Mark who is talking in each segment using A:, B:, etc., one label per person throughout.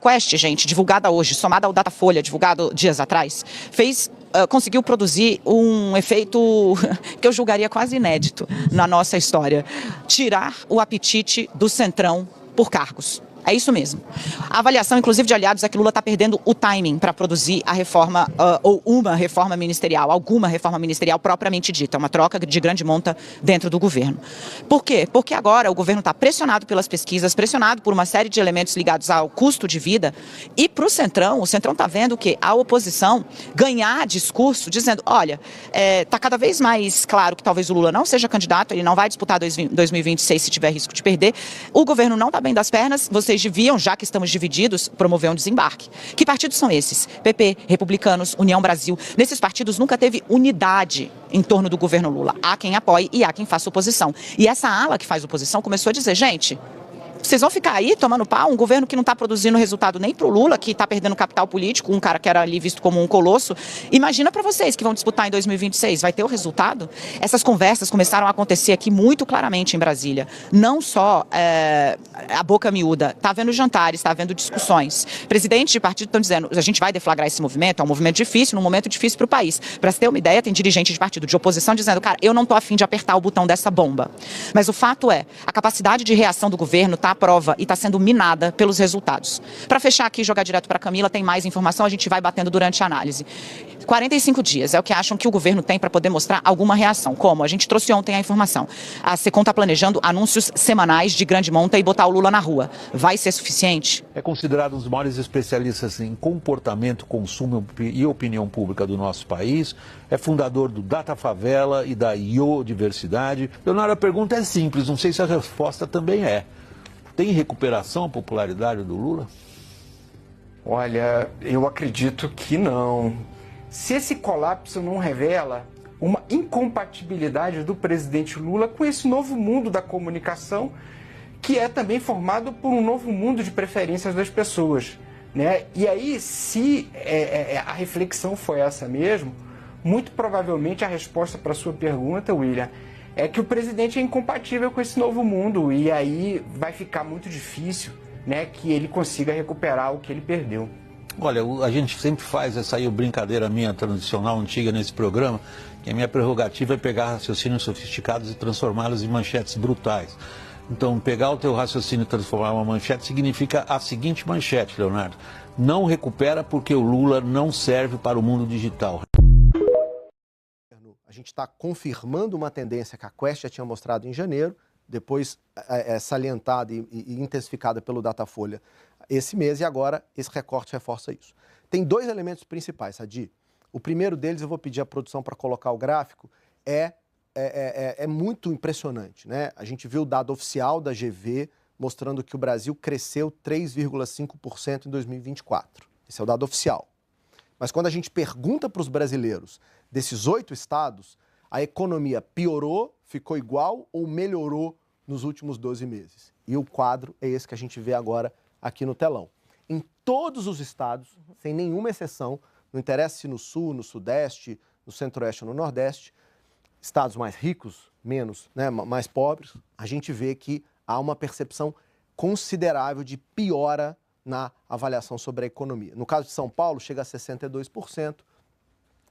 A: Quest, gente, divulgada hoje, somada ao Datafolha, divulgado dias atrás, conseguiu produzir um efeito que eu julgaria quase inédito na nossa história. Tirar o apetite do Centrão por cargos. É isso mesmo. A avaliação, inclusive, de aliados é que Lula está perdendo o timing para produzir a reforma, ou uma reforma ministerial, alguma reforma ministerial propriamente dita, uma troca de grande monta dentro do governo. Por quê? Porque agora o governo está pressionado pelas pesquisas, pressionado por uma série de elementos ligados ao custo de vida, e para o Centrão está vendo que a oposição ganhar discurso dizendo, olha, está cada vez mais claro que talvez o Lula não seja candidato, ele não vai disputar 2026 se tiver risco de perder, o governo não está bem das pernas, vocês deviam, já que estamos divididos, promover um desembarque. Que partidos são esses? PP, Republicanos, União Brasil. Nesses partidos nunca teve unidade em torno do governo Lula. Há quem apoie e há quem faça oposição. E essa ala que faz oposição começou a dizer, gente, vocês vão ficar aí tomando pau, um governo que não está produzindo resultado nem para o Lula, que está perdendo capital político, um cara que era ali visto como um colosso. Imagina para vocês que vão disputar em 2026, vai ter o resultado? Essas conversas começaram a acontecer aqui muito claramente em Brasília. Não só a boca miúda, está havendo jantares, está havendo discussões. Presidentes de partido estão dizendo, a gente vai deflagrar esse movimento, é um movimento difícil, num momento difícil para o país. Para você ter uma ideia, tem dirigente de partido de oposição dizendo, cara, eu não estou afim de apertar o botão dessa bomba. Mas o fato é, a capacidade de reação do governo está à prova e está sendo minada pelos resultados. Para fechar aqui e jogar direto para a Camila, tem mais informação, a gente vai batendo durante a análise. 45 dias é o que acham que o governo tem para poder mostrar alguma reação. Como? A gente trouxe ontem a informação. A Secom está planejando anúncios semanais de grande monta e botar o Lula na rua. Vai ser suficiente?
B: É considerado um dos maiores especialistas em comportamento, consumo e opinião pública do nosso país. É fundador do Data Favela e da Iodiversidade. Leonardo, a pergunta é simples, não sei se a resposta também é. Tem recuperação a popularidade do Lula?
C: Olha, eu acredito que não. Se esse colapso não revela uma incompatibilidade do presidente Lula com esse novo mundo da comunicação, que é também formado por um novo mundo de preferências das pessoas, né? E aí, se a reflexão foi essa mesmo, muito provavelmente a resposta para a sua pergunta, William, é que o presidente é incompatível com esse novo mundo e aí vai ficar muito difícil, né, que ele consiga recuperar o que ele perdeu.
B: Olha, a gente sempre faz essa aí brincadeira minha tradicional, antiga nesse programa, que a minha prerrogativa é pegar raciocínios sofisticados e transformá-los em manchetes brutais. Então, pegar o teu raciocínio e transformar uma manchete significa a seguinte manchete, Leonardo. Não recupera porque o Lula não serve para o mundo digital.
D: A gente está confirmando uma tendência que a Quest já tinha mostrado em janeiro, depois salientada e intensificada pelo Datafolha esse mês, e agora esse recorte reforça isso. Tem dois elementos principais, Sadi. O primeiro deles, eu vou pedir à produção para colocar o gráfico, é muito impressionante, né? A gente viu o dado oficial da GV mostrando que o Brasil cresceu 3,5% em 2024. Esse é o dado oficial. Mas quando a gente pergunta para os brasileiros desses 8 estados, a economia piorou, ficou igual ou melhorou nos últimos 12 meses. E o quadro é esse que a gente vê agora aqui no telão. Em todos os estados, sem nenhuma exceção, não interessa se no sul, no sudeste, no centro-oeste ou no nordeste, estados mais ricos, menos, né, mais pobres, a gente vê que há uma percepção considerável de piora na avaliação sobre a economia. No caso de São Paulo, chega a 62%,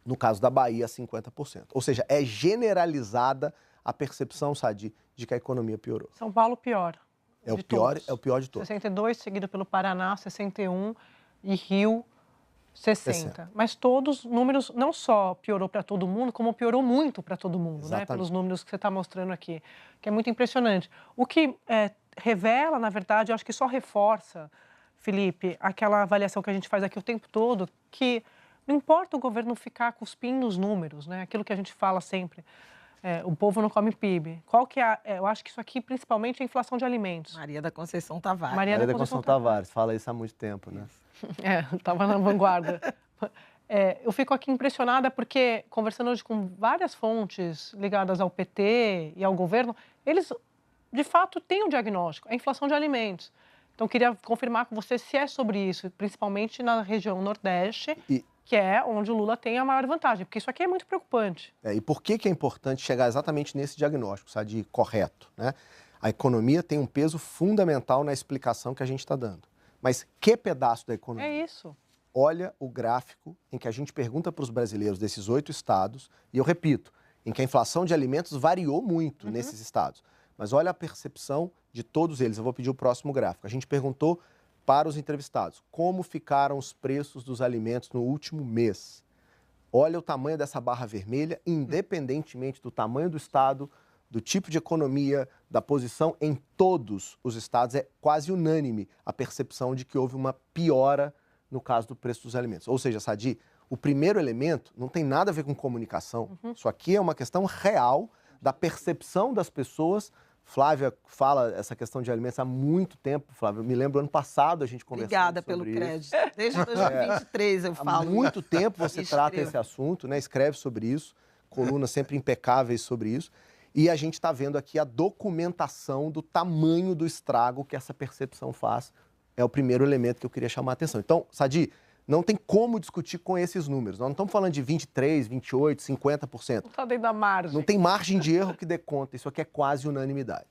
D: no caso da Bahia, 50%. Ou seja, é generalizada a percepção, Sadi, de que a economia piorou.
E: São Paulo pior.
D: É o pior de todos.
E: 62, seguido pelo Paraná, 61, e Rio, 60. Mas todos os números, não só piorou para todo mundo, como piorou muito para todo mundo, né? Pelos números que você está mostrando aqui, que é muito impressionante. O que revela, na verdade, eu acho que só reforça, Felipe, aquela avaliação que a gente faz aqui o tempo todo, que não importa o governo ficar cuspindo os números, né? Aquilo que a gente fala sempre. O povo não come PIB. Qual que é eu acho que isso aqui, principalmente, é a inflação de alimentos.
F: Maria da Conceição Tavares.
D: Maria da Conceição Tavares fala isso há muito tempo, né?
E: Estava na vanguarda. Eu fico aqui impressionada porque, conversando hoje com várias fontes ligadas ao PT e ao governo, eles, de fato, têm um diagnóstico, a inflação de alimentos. Então, queria confirmar com você se é sobre isso, principalmente na região Nordeste, que é onde o Lula tem a maior vantagem, porque isso aqui é muito preocupante.
D: E por que é importante chegar exatamente nesse diagnóstico, Sadi, correto, né? A economia tem um peso fundamental na explicação que a gente está dando. Mas que pedaço da economia?
E: É isso.
D: Olha o gráfico em que a gente pergunta para os brasileiros desses 8 estados, e eu repito, em que a inflação de alimentos variou muito nesses estados. Mas olha a percepção de todos eles. Eu vou pedir o próximo gráfico. A gente perguntou para os entrevistados como ficaram os preços dos alimentos no último mês. Olha o tamanho dessa barra vermelha, independentemente do tamanho do estado, do tipo de economia, da posição, em todos os estados é quase unânime a percepção de que houve uma piora no caso do preço dos alimentos. Ou seja, Sadi, o primeiro elemento não tem nada a ver com comunicação. Isso aqui é uma questão real da percepção das pessoas. Flávia fala essa questão de alimentos há muito tempo, Flávia. Eu me lembro, ano passado a gente conversou sobre
F: Obrigada pelo crédito. Desde 2023 eu falo.
D: Há muito tempo você trata esse assunto, né? Escreve sobre isso, colunas sempre impecáveis sobre isso. E a gente está vendo aqui a documentação do tamanho do estrago que essa percepção faz. É o primeiro elemento que eu queria chamar a atenção. Então, Sadi, não tem como discutir com esses números. Nós não estamos falando de 23%, 28%, 50%.
E: Não está dentro da margem.
D: Não tem margem de erro que dê conta. Isso aqui é quase unanimidade.